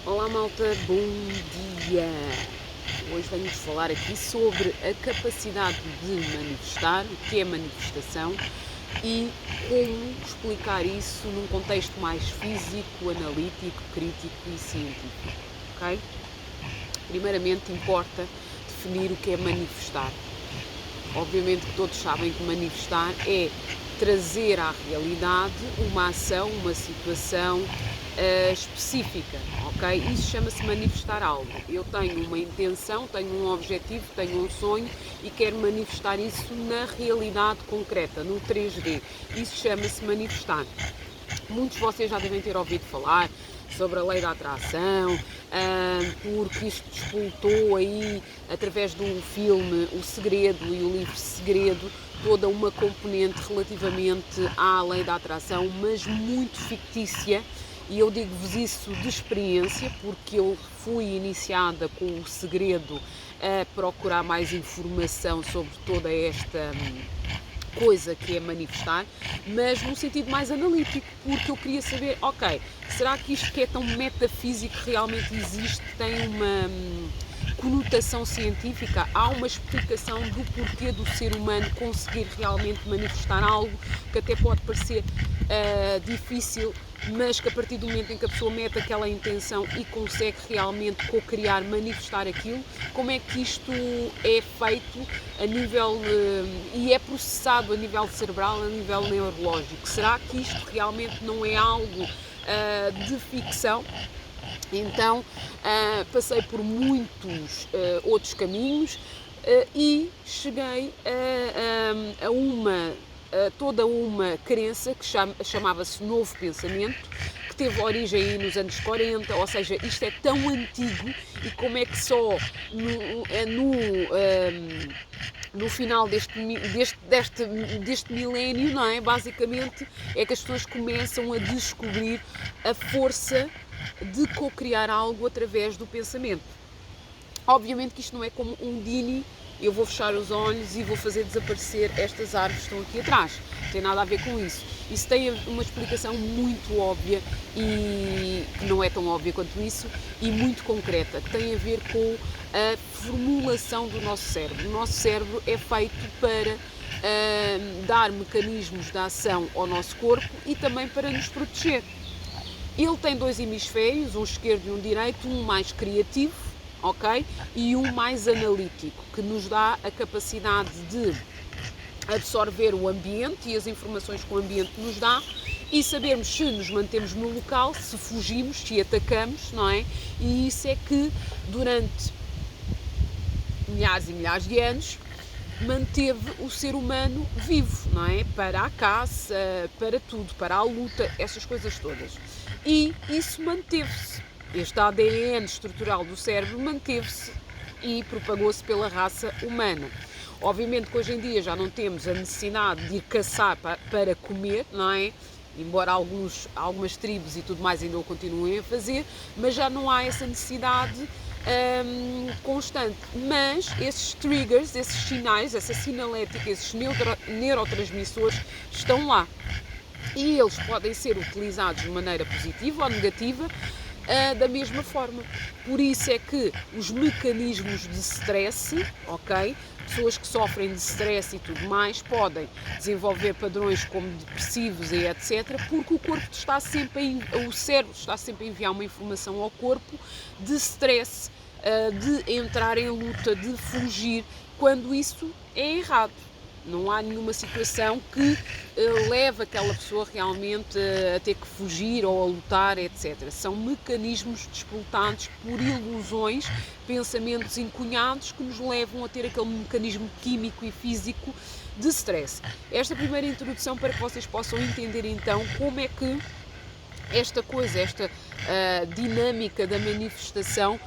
Olá malta, bom dia! Hoje venho-vos falar aqui sobre a capacidade de manifestar, o que é manifestação e como explicar isso num contexto mais físico, analítico, crítico e científico, ok? Primeiramente importa definir o que é manifestar. Obviamente que todos sabem que manifestar é trazer à realidade uma ação, uma situação específica, ok? Isso chama-se manifestar algo. Eu tenho uma intenção, tenho um objetivo, tenho um sonho e quero manifestar isso na realidade concreta, no 3D. Isso chama-se manifestar. Muitos de vocês já devem ter ouvido falar sobre a lei da atração, porque isto despoltou aí, através de um filme, O Segredo e o livro Segredo, toda uma componente relativamente à lei da atração, mas muito fictícia. E eu digo-vos isso de experiência, porque eu fui iniciada com o Segredo a procurar mais informação sobre toda esta coisa que é manifestar, mas num sentido mais analítico, porque eu queria saber, ok, será que isto que é tão metafísico realmente existe, tem uma conotação científica? Há uma explicação do porquê do ser humano conseguir realmente manifestar algo que até pode parecer difícil, mas que a partir do momento em que a pessoa mete aquela intenção e consegue realmente co-criar, manifestar aquilo, como é que isto é feito a nível e é processado a nível cerebral, a nível neurológico? Será que isto realmente não é algo de ficção? Então passei por muitos outros caminhos e cheguei a toda uma crença que chamava-se Novo Pensamento, que teve origem aí nos anos 40, ou seja, isto é tão antigo e como é que só no final deste milénio, não é? Basicamente é que as pessoas começam a descobrir a força de co-criar algo através do pensamento. Obviamente que isto não é como um Dini, eu vou fechar os olhos e vou fazer desaparecer estas árvores que estão aqui atrás. Não tem nada a ver com isso. Isso tem uma explicação muito óbvia e não é tão óbvia quanto isso e muito concreta, que tem a ver com a formulação do nosso cérebro. O nosso cérebro é feito para dar mecanismos de ação ao nosso corpo e também para nos proteger. Ele tem dois hemisférios, um esquerdo e um direito, um mais criativo, ok? E um mais analítico, que nos dá a capacidade de absorver o ambiente e as informações que o ambiente nos dá e sabermos se nos mantemos no local, se fugimos, se atacamos, não é? E isso é que durante milhares e milhares de anos manteve o ser humano vivo, não é? Para a caça, para tudo, para a luta, essas coisas todas. E isso manteve-se. Este ADN estrutural do cérebro manteve-se e propagou-se pela raça humana. Obviamente que hoje em dia já não temos a necessidade de ir caçar para comer, não é? Embora algumas tribos e tudo mais ainda o continuem a fazer, mas já não há essa necessidade constante. Mas esses triggers, esses sinais, essa sinalética, esses neurotransmissores estão lá. E eles podem ser utilizados de maneira positiva ou negativa, da mesma forma. Por isso é que os mecanismos de stress, ok? Pessoas que sofrem de stress e tudo mais podem desenvolver padrões como depressivos e etc, porque o corpo está sempre o cérebro está sempre a enviar uma informação ao corpo de stress, de entrar em luta, de fugir, quando isso é errado. Não há nenhuma situação que leve aquela pessoa realmente a ter que fugir ou a lutar, etc. São mecanismos despoltados por ilusões, pensamentos encunhados que nos levam a ter aquele mecanismo químico e físico de stress. Esta é a primeira introdução para que vocês possam entender então como é que esta coisa, esta dinâmica da manifestação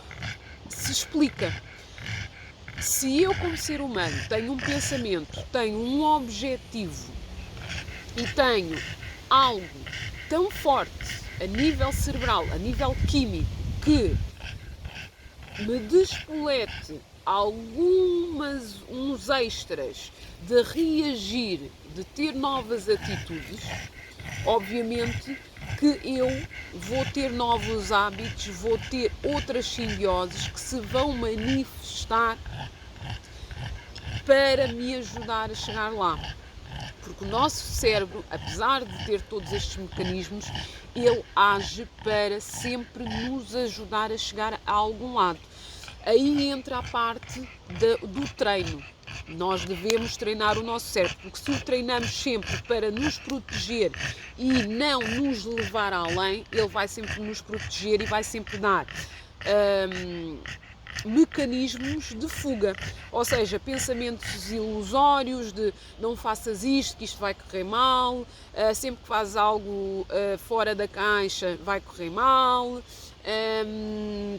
se explica. Se eu, como ser humano, tenho um pensamento, tenho um objetivo e tenho algo tão forte a nível cerebral, a nível químico, que me despolete uns extras de reagir, de ter novas atitudes, obviamente que eu vou ter novos hábitos, vou ter outras simbioses que se vão manifestar para me ajudar a chegar lá. Porque o nosso cérebro, apesar de ter todos estes mecanismos, ele age para sempre nos ajudar a chegar a algum lado. Aí entra a parte do treino. Nós devemos treinar o nosso cérebro, porque se o treinamos sempre para nos proteger e não nos levar além, ele vai sempre nos proteger e vai sempre dar mecanismos de fuga, ou seja, pensamentos ilusórios de não faças isto, que isto vai correr mal, sempre que fazes algo fora da caixa vai correr mal,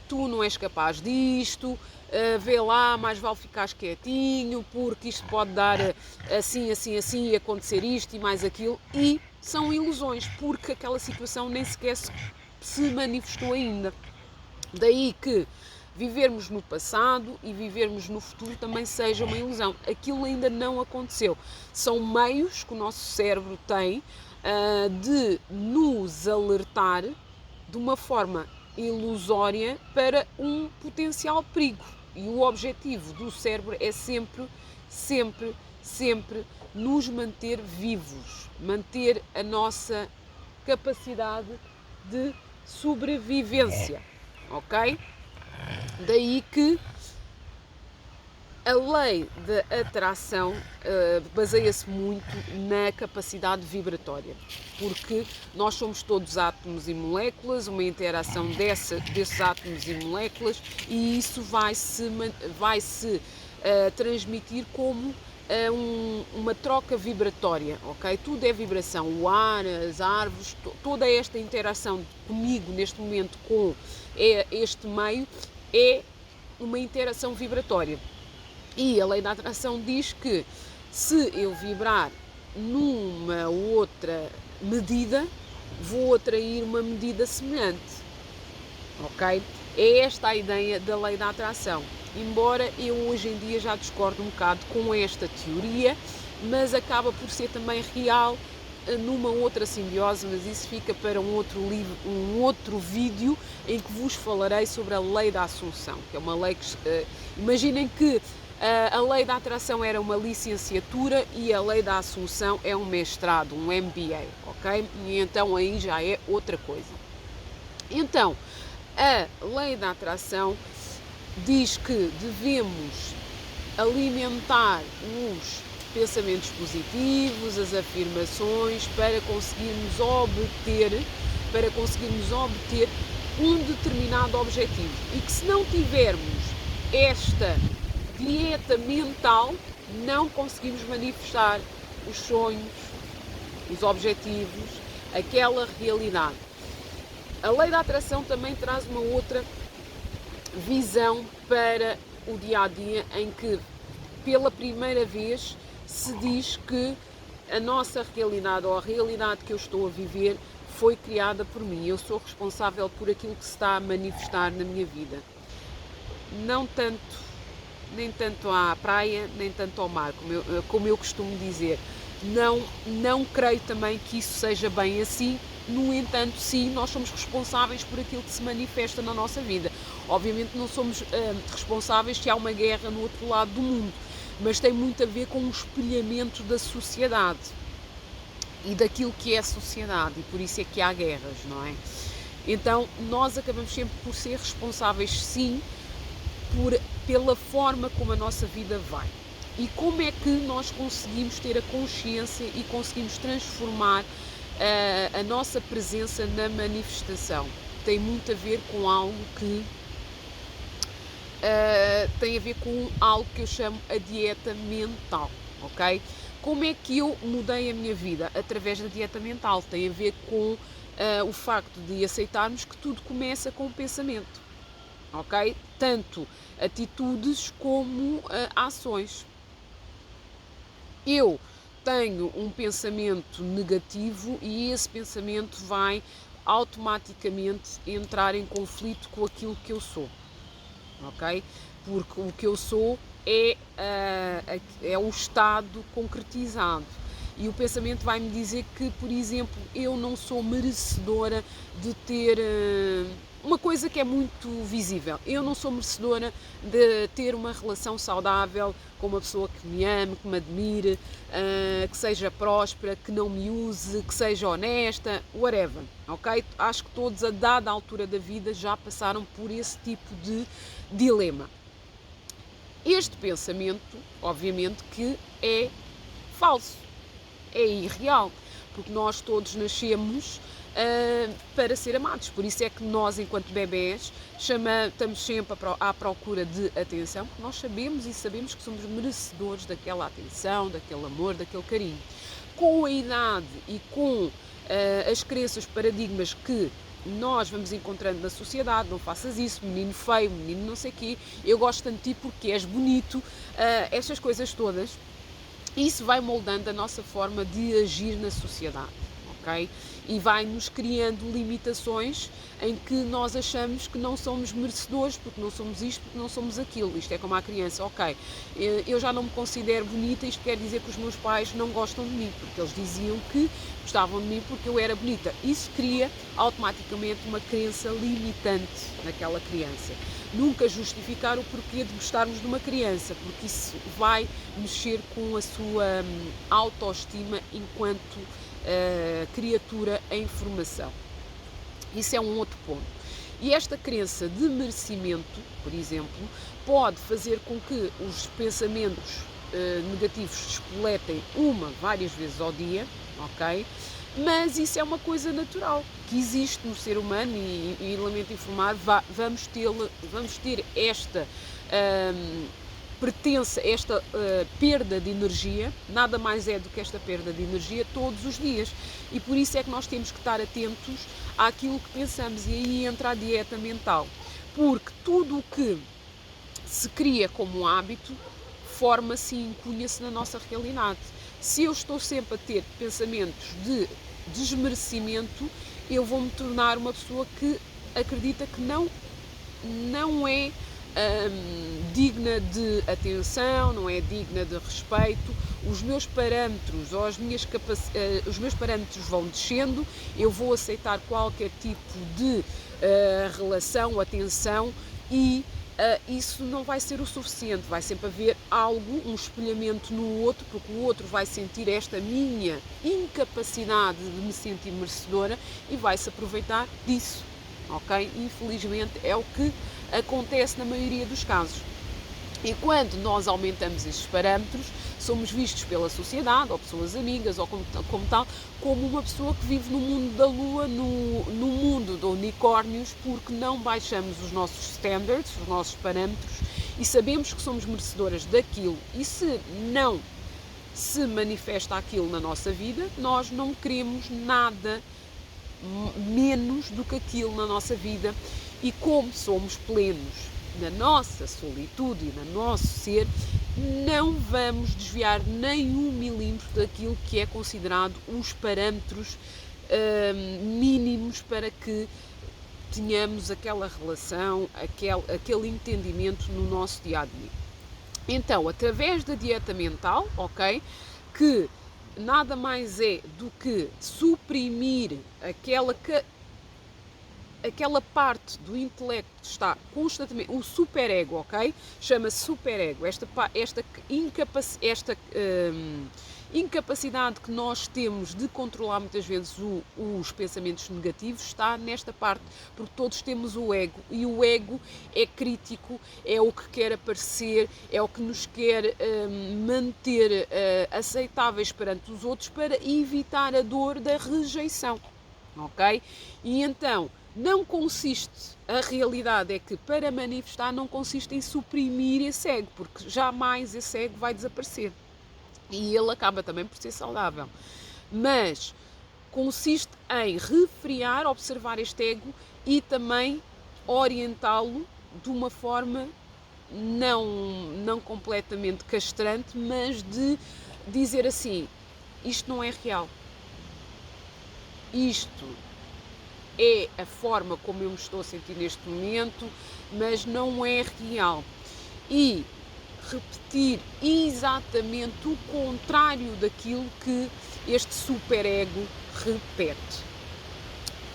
tu não és capaz disto, vê lá, mais vale ficares quietinho, porque isto pode dar assim, assim, assim, e acontecer isto e mais aquilo, e são ilusões, porque aquela situação nem sequer se manifestou ainda. Daí que vivermos no passado e vivermos no futuro também seja uma ilusão. Aquilo ainda não aconteceu. São meios que o nosso cérebro tem de nos alertar de uma forma ilusória para um potencial perigo. E o objetivo do cérebro é sempre, sempre, sempre nos manter vivos, manter a nossa capacidade de sobrevivência, ok? Daí que a lei da atração baseia-se muito na capacidade vibratória, porque nós somos todos átomos e moléculas, uma interação desses átomos e moléculas, e isso vai se transmitir como uma troca vibratória, ok? Tudo é vibração, o ar, as árvores, toda esta interação comigo neste momento com este meio é uma interação vibratória. E a lei da atração diz que se eu vibrar numa outra medida, vou atrair uma medida semelhante, ok? É esta a ideia da lei da atração. Embora eu hoje em dia já discordo um bocado com esta teoria, mas acaba por ser também real numa outra simbiose, mas isso fica para um outro vídeo em que vos falarei sobre a lei da Assunção, que é uma lei que, imaginem que a lei da atração era uma licenciatura e a lei da Assunção é um mestrado, um MBA, ok? E então aí já é outra coisa. Então, a lei da atração diz que devemos alimentar os pensamentos positivos, as afirmações, para conseguirmos obter um determinado objetivo. E que se não tivermos esta dieta mental, não conseguimos manifestar os sonhos, os objetivos, aquela realidade. A lei da atração também traz uma outra visão para o dia-a-dia, em que pela primeira vez se diz que a nossa realidade, ou a realidade que eu estou a viver, foi criada por mim. Eu sou responsável por aquilo que se está a manifestar na minha vida. Nem tanto à praia, nem tanto ao mar, como eu costumo dizer. Não creio também que isso seja bem assim. No entanto, sim, nós somos responsáveis por aquilo que se manifesta na nossa vida. Obviamente não somos responsáveis se há uma guerra no outro lado do mundo, mas tem muito a ver com o espelhamento da sociedade e daquilo que é a sociedade, e por isso é que há guerras, não é? Então, nós acabamos sempre por ser responsáveis, sim, pela forma como a nossa vida vai. E como é que nós conseguimos ter a consciência e conseguimos transformar a nossa presença na manifestação? Tem muito a ver com algo que tem a ver com algo que eu chamo a dieta mental, ok? Como é que eu mudei a minha vida? Através da dieta mental. Tem a ver com o facto de aceitarmos que tudo começa com o pensamento, ok? Tanto atitudes como ações. Eu tenho um pensamento negativo e esse pensamento vai automaticamente entrar em conflito com aquilo que eu sou, ok? Porque o que eu sou é o estado concretizado E o pensamento vai-me dizer que, por exemplo, eu não sou merecedora de ter uma coisa que é muito visível. Eu não sou merecedora de ter uma relação saudável com uma pessoa que me ame, que me admire, que seja próspera, que não me use, que seja honesta, whatever, ok? Acho que todos, a dada altura da vida, já passaram por esse tipo de dilema. Este pensamento, obviamente, que é falso, é irreal, porque nós todos nascemos para ser amados. Por isso é que nós, enquanto bebés, estamos sempre à procura de atenção, porque nós sabemos que somos merecedores daquela atenção, daquele amor, daquele carinho. Com a idade e com as crenças, paradigmas que nós vamos encontrando na sociedade, não faças isso, menino feio, menino não sei o quê, eu gosto tanto de ti porque és bonito, estas coisas todas, isso vai moldando a nossa forma de agir na sociedade, ok? E vai-nos criando limitações em que nós achamos que não somos merecedores, porque não somos isto, porque não somos aquilo. Isto é como a criança, ok, eu já não me considero bonita, isto quer dizer que os meus pais não gostam de mim, porque eles diziam que gostavam de mim porque eu era bonita. Isso cria automaticamente uma crença limitante naquela criança. Nunca justificar o porquê de gostarmos de uma criança, porque isso vai mexer com a sua autoestima enquanto criatura em formação. Isso é um outro ponto. E esta crença de merecimento, por exemplo, pode fazer com que os pensamentos negativos se espoletem várias vezes ao dia, ok? Mas isso é uma coisa natural, que existe no ser humano e lamento informar, vamos ter esta esta perda de energia, nada mais é do que esta perda de energia todos os dias. E por isso é que nós temos que estar atentos àquilo que pensamos, e aí entra a dieta mental. Porque tudo o que se cria como hábito forma-se e incunha-se na nossa realidade. Se eu estou sempre a ter pensamentos de desmerecimento, eu vou me tornar uma pessoa que acredita que não é digna de atenção, não é digna de respeito. Os meus parâmetros ou os meus parâmetros vão descendo, eu vou aceitar qualquer tipo de relação, atenção, e isso não vai ser o suficiente, vai sempre haver algo, um espelhamento no outro, porque o outro vai sentir esta minha incapacidade de me sentir merecedora e vai-se aproveitar disso, ok? Infelizmente é o que acontece na maioria dos casos. E quando nós aumentamos estes parâmetros, somos vistos pela sociedade, ou pessoas amigas, ou como tal, como uma pessoa que vive no mundo da lua, no mundo de unicórnios, porque não baixamos os nossos standards, os nossos parâmetros, e sabemos que somos merecedoras daquilo. E se não se manifesta aquilo na nossa vida, nós não queremos nada menos do que aquilo na nossa vida. E como somos plenos na nossa solitude e no nosso ser, não vamos desviar nem 1 milímetro daquilo que é considerado os parâmetros mínimos para que tenhamos aquela relação, aquele entendimento no nosso dia-a-dia. Então, através da dieta mental, ok, que nada mais é do que suprimir aquela parte do intelecto que está constantemente, o superego, ok? Chama-se superego. Esta incapacidade que nós temos de controlar muitas vezes os pensamentos negativos está nesta parte, porque todos temos o ego, e o ego é crítico, é o que quer aparecer, é o que nos quer manter aceitáveis perante os outros para evitar a dor da rejeição, ok? E então, a realidade é que para manifestar não consiste em suprimir esse ego, porque jamais esse ego vai desaparecer. E ele acaba também por ser saudável. Mas consiste em refrear, observar este ego e também orientá-lo de uma forma não completamente castrante, mas de dizer assim, isto não é real. Isto é a forma como eu me estou a sentir neste momento, mas não é real. E repetir exatamente o contrário daquilo que este superego repete.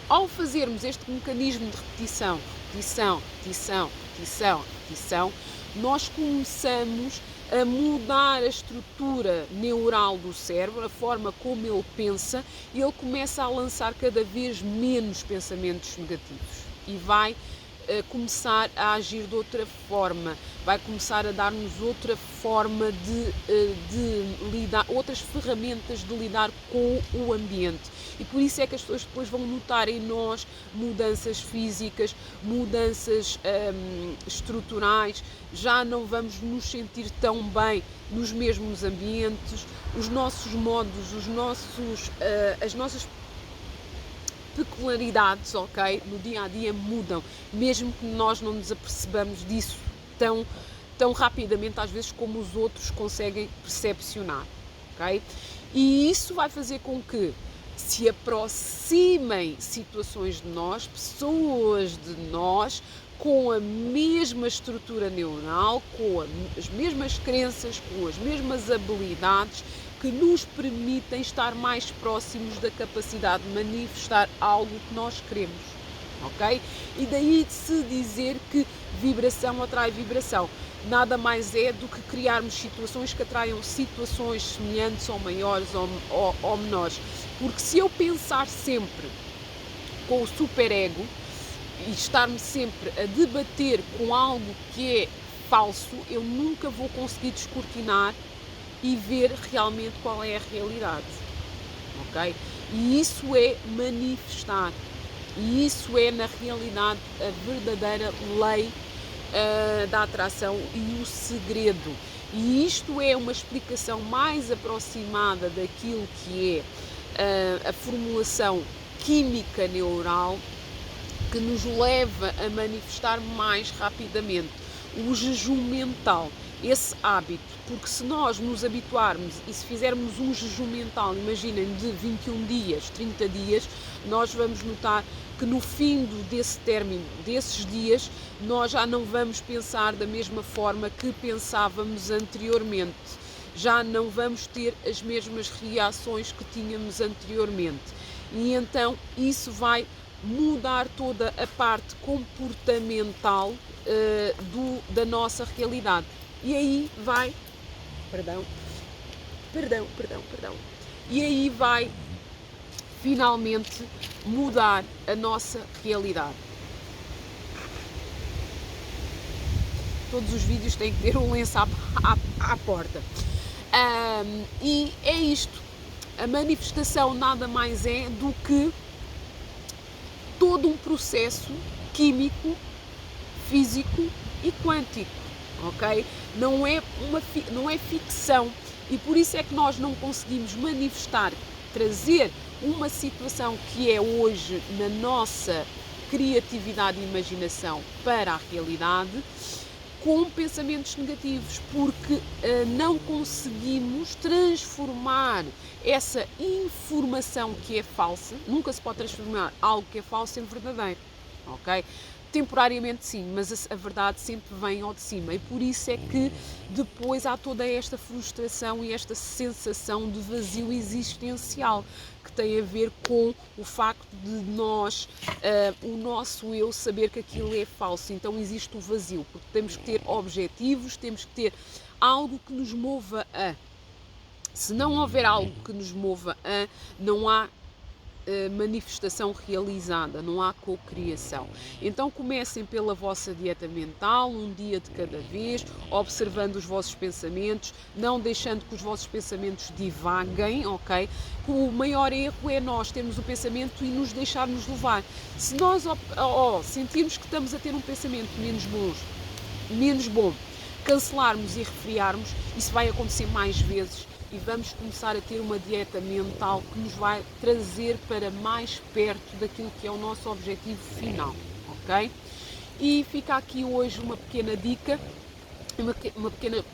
Ao fazermos este mecanismo de repetição, repetição, repetição, repetição, repetição, nós começamos a mudar a estrutura neural do cérebro, a forma como ele pensa, e ele começa a lançar cada vez menos pensamentos negativos e vai começar a agir de outra forma, vai começar a dar-nos outra forma de lidar, outras ferramentas de lidar com o ambiente. E por isso é que as pessoas depois vão notar em nós mudanças físicas, mudanças estruturais, já não vamos nos sentir tão bem nos mesmos ambientes, os nossos modos, as nossas peculiaridades, ok, no dia a dia mudam, mesmo que nós não nos apercebamos disso tão rapidamente, às vezes, como os outros conseguem percepcionar, ok? E isso vai fazer com que se aproximem situações de nós, pessoas de nós, com a mesma estrutura neural, com as mesmas crenças, com as mesmas habilidades, que nos permitem estar mais próximos da capacidade de manifestar algo que nós queremos, ok? E daí de se dizer que vibração atrai vibração. Nada mais é do que criarmos situações que atraiam situações semelhantes ou maiores ou menores. Porque se eu pensar sempre com o superego e estar-me sempre a debater com algo que é falso, eu nunca vou conseguir descortinar e ver realmente qual é a realidade, ok? E isso é manifestar, e isso é na realidade a verdadeira lei da atração e o segredo. E isto é uma explicação mais aproximada daquilo que é a formulação química neural, que nos leva a manifestar mais rapidamente. O jejum mental, esse hábito, porque se nós nos habituarmos e se fizermos um jejum mental, imaginem, de 21 dias, 30 dias, nós vamos notar que no fim desse término, desses dias, nós já não vamos pensar da mesma forma que pensávamos anteriormente. Já não vamos ter as mesmas reações que tínhamos anteriormente. E então isso vai mudar toda a parte comportamental da nossa realidade. E aí vai, perdão, e aí vai finalmente mudar a nossa realidade. Todos os vídeos têm que ter um lenço à porta. E é isto. A manifestação nada mais é do que todo um processo químico, físico e quântico, ok? Não é ficção, e por isso é que nós não conseguimos manifestar, trazer uma situação que é hoje na nossa criatividade e imaginação para a realidade com pensamentos negativos, porque não conseguimos transformar essa informação que é falsa. Nunca se pode transformar algo que é falso em verdadeiro, ok? Temporariamente sim, mas a verdade sempre vem ao de cima, e por isso é que depois há toda esta frustração e esta sensação de vazio existencial, que tem a ver com o facto de nós, o nosso eu, saber que aquilo é falso. Então existe o vazio, porque temos que ter objetivos, temos que ter algo que nos mova a. Se não houver algo que nos mova a, não há manifestação realizada, não há cocriação. Então comecem pela vossa dieta mental, um dia de cada vez, observando os vossos pensamentos, não deixando que os vossos pensamentos divaguem, ok? O maior erro é nós termos o pensamento e nos deixarmos levar. Se nós sentirmos que estamos a ter um pensamento menos bom, cancelarmos e refriarmos, isso vai acontecer mais vezes, e vamos começar a ter uma dieta mental que nos vai trazer para mais perto daquilo que é o nosso objetivo final, ok? E fica aqui hoje uma pequena dica, uma pequena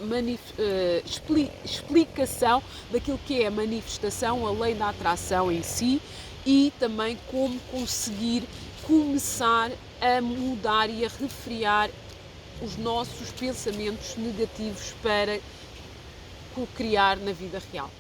explicação daquilo que é a manifestação, a lei da atração em si, e também como conseguir começar a mudar e a refriar os nossos pensamentos negativos para co-criar na vida real.